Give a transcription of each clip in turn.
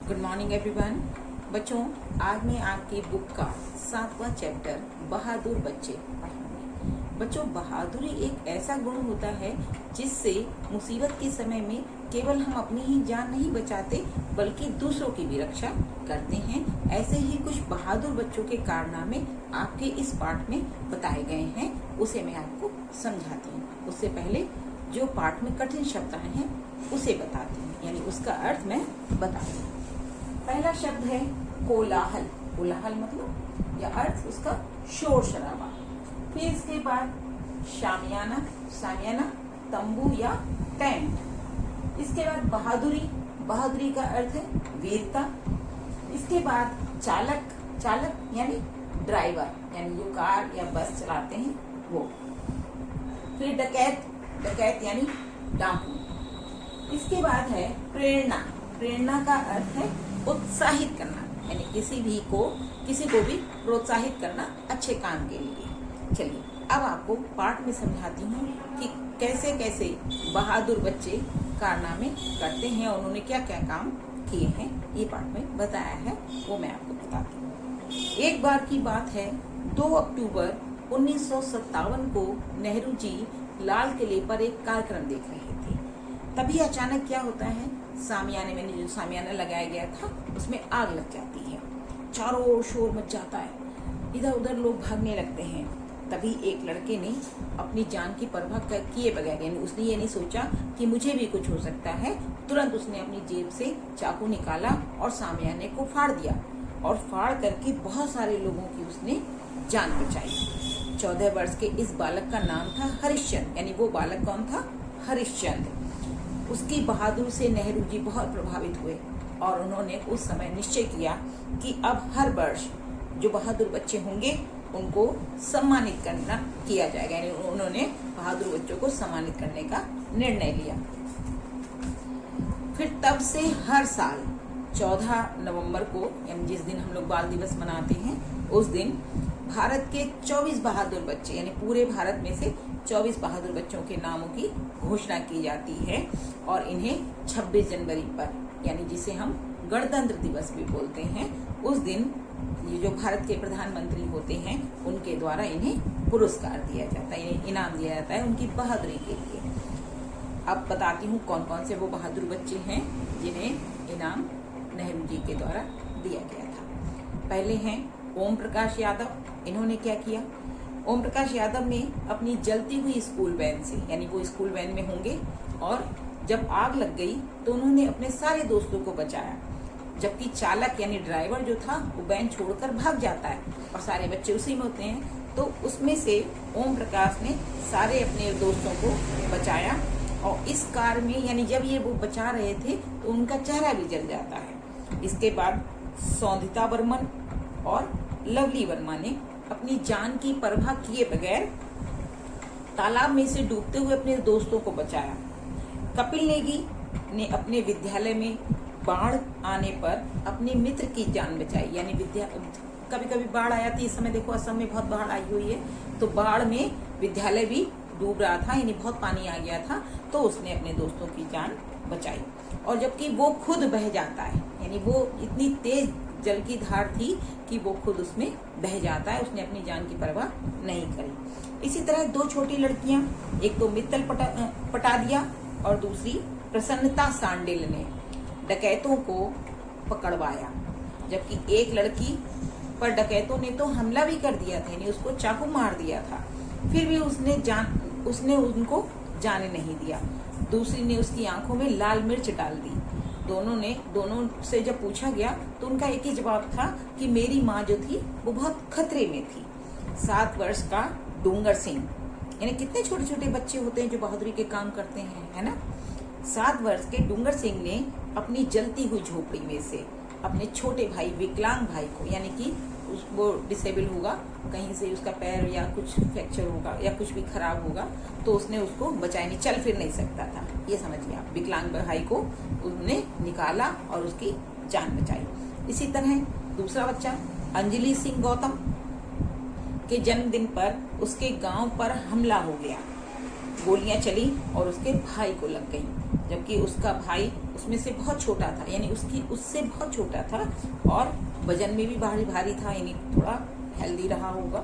Good morning everyone. बच्चों, आज मैं आपकी बुक का 7वां चैप्टर बहादुर बच्चे पढ़ाऊंगी। बच्चों, बहादुरी एक ऐसा गुण होता है जिससे मुसीबत के समय में केवल हम अपनी ही जान नहीं बचाते बल्कि दूसरों की भी रक्षा करते हैं। ऐसे ही कुछ बहादुर बच्चों के कारनामे आपके इस पाठ में बताए गए हैं, उसे मैं आपको समझाती हूँ। उससे पहले जो पाठ में कठिन शब्द आए हैं उसे बताती हूँ, यानी उसका अर्थ मैं बताती हूँ। पहला शब्द है कोलाहल। कोलाहल मतलब या अर्थ उसका शोर शराबा। फिर इसके बाद शामियाना। शामियाना तंबू या टेंट। इसके बाद बहादुरी। बहादुरी का अर्थ है वीरता। इसके बाद चालक। चालक यानी ड्राइवर, यानी जो कार या बस चलाते हैं वो। फिर डकैत। डकैत यानी डाकू। इसके बाद है प्रेरणा। प्रेरणा का अर्थ है उत्साहित करना, यानी किसी को भी प्रोत्साहित करना अच्छे काम के लिए। चलिए अब आपको पाठ में समझाती हूँ कि कैसे कैसे बहादुर बच्चे कारनामे करते हैं और उन्होंने क्या क्या काम किए हैं। ये पाठ में बताया है, वो मैं आपको बताती हूँ। एक बार की बात है, 2 अक्टूबर 1957 को नेहरू जी लाल किले पर एक कार्यक्रम देख रहे थे। तभी अचानक क्या होता है, सामियाने में जो सामियाना लगाया गया था उसमें आग लग जाती है। चारों ओर शोर मच जाता है, इधर उधर लोग भागने लगते हैं। तभी एक लड़के ने अपनी जान की परवाह किए बगैर, यानी उसने ये नहीं सोचा कि मुझे भी कुछ हो सकता है, तुरंत उसने अपनी जेब से चाकू निकाला और सामियाने को फाड़ दिया और फाड़ करके बहुत सारे लोगों की उसने जान बचाई। 14 वर्ष के इस बालक का नाम था हरिश्चंद्र, यानी वो बालक कौन था? हरिश्चंद्र। उसकी बहादुरी से नेहरू जी बहुत प्रभावित हुए और उन्होंने उस समय निश्चय किया कि अब हर वर्ष जो बहादुर बच्चे होंगे उनको सम्मानित करना किया जाएगा, यानी उन्होंने बहादुर बच्चों को सम्मानित करने का निर्णय लिया। फिर तब से हर साल 14 नवंबर को, यानी जिस दिन हम लोग बाल दिवस मनाते हैं, उस दिन भारत के 24 बहादुर बच्चे, यानी पूरे भारत में से 24 बहादुर बच्चों के नामों की घोषणा की जाती है और इन्हें 26 जनवरी पर, यानी जिसे हम गणतंत्र दिवस भी बोलते हैं, उस दिन ये जो भारत के प्रधानमंत्री होते हैं उनके द्वारा इन्हें पुरस्कार दिया जाता है, इन्हें इनाम दिया जाता है उनकी बहादुरी के लिए। अब बताती हूँ कौन कौन से वो बहादुर बच्चे हैं जिन्हें इनाम नेहरू जी के द्वारा दिया गया था। पहले हैं ओम प्रकाश यादव। इन्होंने क्या किया? ओम प्रकाश यादव ने अपनी जलती हुई स्कूल वैन से, यानी वो स्कूल वैन में होंगे और जब आग लग गई तो उन्होंने अपने सारे दोस्तों को बचाया, जबकि चालक यानी ड्राइवर जो था वो वैन छोड़कर भाग जाता है और सारे बच्चे उसी में होते हैं। तो उसमें से ओम प्रकाश ने सारे अपने दोस्तों को बचाया और इस कार में, यानी जब ये वो बचा रहे थे तो उनका चेहरा भी जल जाता है। इसके बाद सौंधिता बर्मन और लवली वर्मा ने अपनी जान की परवाह किए बगैर तालाब में से डूबते हुए अपने दोस्तों को बचाया। कपिल नेगी ने अपने विद्यालय में बाढ़ आने पर अपने मित्र की जान बचाई, यानी कभी कभी बाढ़ आया थी, इस समय देखो असम में बहुत बाढ़ आई हुई है, तो बाढ़ में विद्यालय भी डूब रहा था, यानी बहुत पानी आ गया था, तो उसने अपने दोस्तों की जान बचाई। और जबकि वो खुद बह जाता है, यानी वो इतनी तेज जल की धार थी कि वो खुद उसमें बह जाता है, उसने अपनी जान की परवाह नहीं करी। इसी तरह 2 छोटी लड़कियां, एक तो मित्तल पटादिया और दूसरी प्रसन्नता सांडेल ने डकैतों को पकड़वाया, जबकि एक लड़की पर डकैतों ने तो हमला भी कर दिया था, यानी उसको चाकू मार दिया था, फिर भी उसने उनको जाने नहीं दिया। दूसरी ने उसकी आंखों में लाल मिर्च डाल दी। दोनों से जब पूछा गया तो उनका एक ही जवाब था कि मेरी माँ जो थी वो बहुत खतरे में थी। 7 वर्ष का डूंगर सिंह, यानी कितने छोटे छोटे बच्चे होते हैं जो बहादुरी के काम करते हैं, है ना। 7 वर्ष के डूंगर सिंह ने अपनी जलती हुई झोपड़ी में से अपने छोटे भाई, विकलांग भाई को, यानी कि वो डिसेबल होगा, कहीं से उसका पैर या कुछ फ्रैक्चर होगा या कुछ भी खराब होगा, तो उसने उसको बचाया, नहीं चल फिर नहीं सकता था, ये समझिए आप। विकलांग भाई को उसने निकाला और उसकी जान बचाई। इसी तरह दूसरा बच्चा अंजलि सिंह गौतम के जन्मदिन पर उसके गांव पर हमला हो गया, गोलियां चली और उसके भाई को लग गई, जबकि उसका भाई उसमें से बहुत छोटा था, यानी उससे बहुत छोटा था और वजन में भी भारी था, यानी थोड़ा हेल्दी रहा होगा।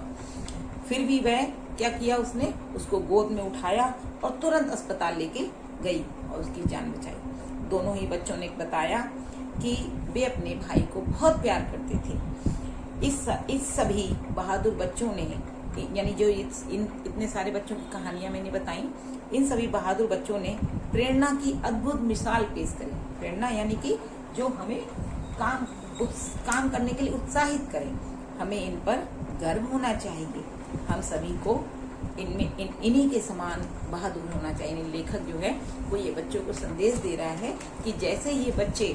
फिर भी वह क्या किया, उसने उसको गोद में उठाया और तुरंत अस्पताल लेके गई और उसकी जान बचाई। दोनों ही बच्चों ने बताया कि वे अपने भाई को बहुत प्यार करते थे। इस सभी बहादुर बच्चों ने, यानी जो इतने सारे बच्चों की कहानियां मैंने बताई, इन सभी बहादुर बच्चों ने प्रेरणा की अद्भुत मिसाल पेश करी। प्रेरणा यानी कि जो हमें काम करने के लिए उत्साहित करें। हमें इन पर गर्व होना चाहिए। हम सभी को इन्हीं के समान बहादुर होना चाहिए। लेखक जो है वो ये बच्चों को संदेश दे रहा है कि जैसे ये बच्चे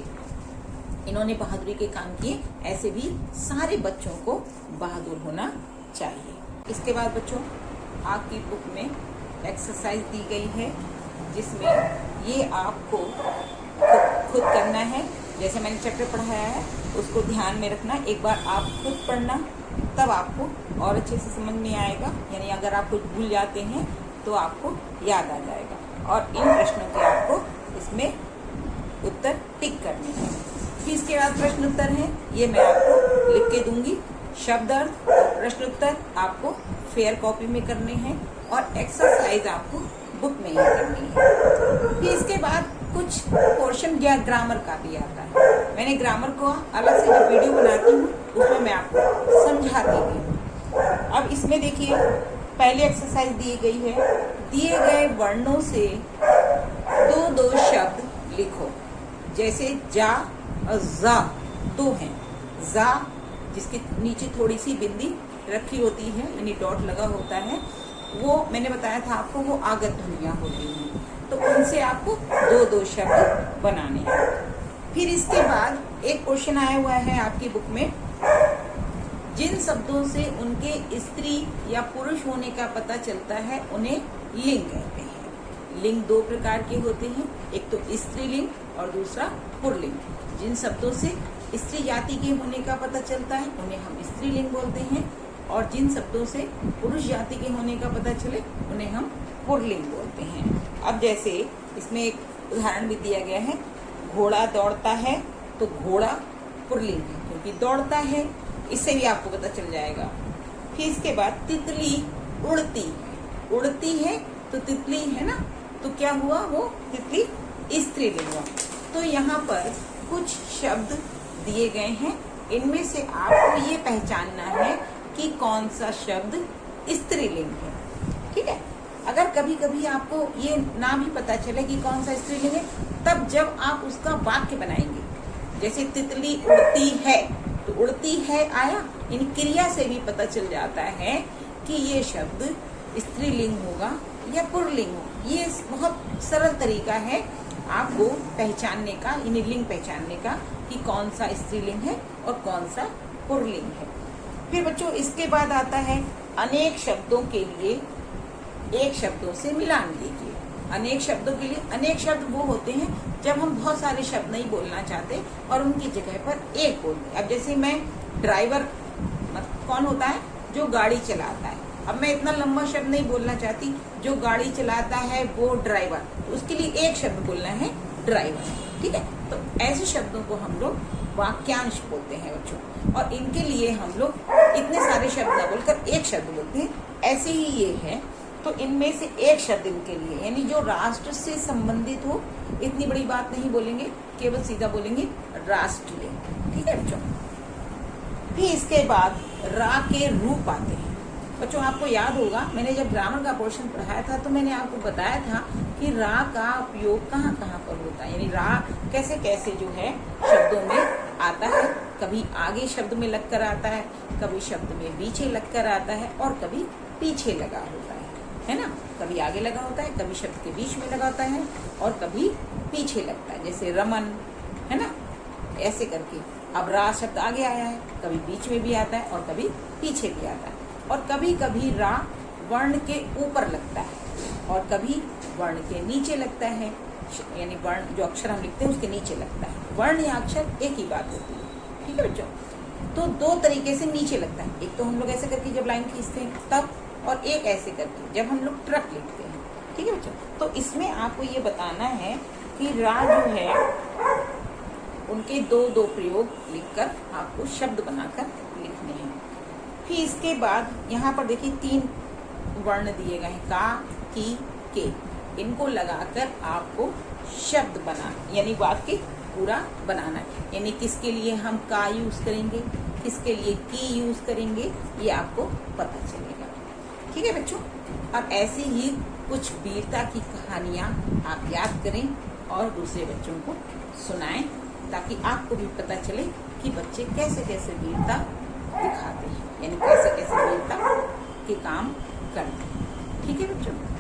इन्होंने बहादुरी के काम किए, ऐसे भी सारे बच्चों को बहादुर होना चाहिए। इसके बाद बच्चों आपकी बुक में एक्सरसाइज दी गई है, जिसमें ये आपको खुद करना है। जैसे मैंने चैप्टर पढ़ाया है उसको ध्यान में रखना। एक बार आप खुद पढ़ना, तब आपको और अच्छे से समझ में आएगा। यानी अगर आप कुछ भूल जाते हैं तो आपको याद आ जाएगा। और इन प्रश्नों के आपको इसमें उत्तर टिक करने हैं। फिर इसके बाद प्रश्न उत्तर है, ये मैं आपको लिख के दूंगी। शब्द अर्थ प्रश्न उत्तर आपको फेयर कॉपी में करने हैं और एक्सरसाइज आपको बुक में ही करनी है। फिर इसके बाद कुछ पोर्शन या ग्रामर का भी आता है। मैंने ग्रामर को अलग से जब वीडियो बनाती हूँ उसमें मैं आपको समझाती हूँ। अब इसमें देखिए पहली एक्सरसाइज दी गई है, दिए गए वर्णों से दो शब्द लिखो। जैसे जा और जा दो हैं। जा जिसके नीचे थोड़ी सी बिंदी रखी होती है, यानी डॉट लगा होता है, वो मैंने बताया था आपको, वो आगत ध्वनियां होती हैं, तो उनसे आपको दो शब्द बनाने हैं। फिर इसके बाद एक क्वेश्चन आया हुआ है आपकी बुक में, जिन शब्दों से उनके स्त्री या पुरुष होने का पता चलता है उन्हें लिंग कहते हैं। लिंग दो प्रकार के होते हैं, एक तो स्त्रीलिंग और दूसरा पुल्लिंग। जिन शब्दों से स्त्री जाति के होने का पता चलता है उन्हें हम स्त्रीलिंग बोलते हैं, और जिन शब्दों से पुरुष जाति के होने का पता चले उन्हें हम पुल्लिंग बोलते हैं। अब जैसे इसमें एक उदाहरण भी दिया गया है, घोड़ा दौड़ता है, तो घोड़ा पुल्लिंग है क्योंकि दौड़ता है, इससे भी आपको पता चल जाएगा। फिर इसके बाद तितली उड़ती है तो तितली है ना, तो क्या हुआ, वो तितली स्त्रीलिंग हुआ। तो यहाँ पर कुछ शब्द दिए गए हैं, इनमें से आपको ये पहचानना है कि कौन सा शब्द स्त्रीलिंग है। ठीक है, अगर कभी कभी आपको ये ना भी पता चले कि कौन सा स्त्रीलिंग है, तब जब आप उसका वाक्य बनाएंगे, जैसे तितली उड़ती है, तो उड़ती है आया, इन क्रिया से भी पता चल जाता है कि ये शब्द स्त्रीलिंग होगा या पुल्लिंग होगा। ये बहुत सरल तरीका है आपको पहचानने का, इन्हें लिंग पहचानने का कि कौन सा स्त्रीलिंग है और कौन सा पुल्लिंग है। फिर बच्चों इसके बाद आता है अनेक शब्दों के लिए एक शब्दों से मिलान कीजिए। अनेक शब्दों के लिए, अनेक शब्द वो होते हैं जब हम बहुत सारे शब्द नहीं बोलना चाहते और उनकी जगह पर एक बोलते। अब जैसे मैं ड्राइवर, कौन होता है, जो गाड़ी चलाता है। अब मैं इतना लंबा शब्द नहीं बोलना चाहती, जो गाड़ी चलाता है वो ड्राइवर, तो उसके लिए एक शब्द बोलना है ड्राइवर। ठीक है, तो ऐसे शब्दों को हम लोग वाक्यांश बोलते हैं बच्चों, और इनके लिए हम लोग इतने सारे शब्द ना बोलकर एक शब्द बोलते हैं। ऐसे ही ये है, तो इनमें से एक शब्द इनके लिए, यानी जो राष्ट्र से संबंधित हो, इतनी बड़ी बात नहीं बोलेंगे, केवल सीधा बोलेंगे राष्ट्रीय। ठीक है बच्चों। फिर इसके बाद रा के रूप आते हैं। बच्चों आपको याद होगा, मैंने जब ग्रामर का पोर्शन पढ़ाया था तो मैंने आपको बताया था कि रा का उपयोग कहाँ कहाँ पर होता है, यानी रा कैसे कैसे जो है शब्दों में आता है। कभी आगे शब्द में लगकर आता है, कभी शब्द में पीछे लगकर आता है, और कभी पीछे लगा होता है ना। कभी आगे लगा होता है, कभी शब्द के बीच में लगा होता है, और कभी पीछे लगता है, जैसे रमन है ना, ऐसे करके। अब रा शब्द आगे आया है, कभी बीच में भी आता है और कभी पीछे भी आता है, और कभी कभी रा वर्ण के ऊपर लगता है और कभी वर्ण के नीचे लगता है, यानी वर्ण जो अक्षर हम लिखते हैं उसके नीचे लगता है। वर्ण या अक्षर एक ही बात होती है। ठीक है बच्चों, तो दो तरीके से नीचे लगता है, एक तो हम लोग ऐसे करके जब लाइन खींचते हैं तब, और एक ऐसे करके जब हम लोग ट्रक लिखते हैं। ठीक है बच्चों, तो इसमें आपको ये बताना है कि रा जो है उनके दो दो प्रयोग लिखकर आपको शब्द बनाकर लिखने हैं। फिर इसके बाद यहाँ पर देखिए 3 वर्ण दिए गए हैं, का, की, के। इनको लगाकर आपको शब्द यानी वाक्य पूरा बनाना है। यानी किसके लिए हम का यूज करेंगे, किसके लिए की यूज करेंगे, ये आपको पता चलेगा। ठीक है बच्चों, अब ऐसी ही कुछ वीरता की कहानियां आप याद करें और दूसरे बच्चों को सुनाएं, ताकि आपको भी पता चले कि बच्चे कैसे कैसे वीरता दिखाते हैं, यानी कैसे कैसे वीरता के काम करते हैं। ठीक है बच्चों।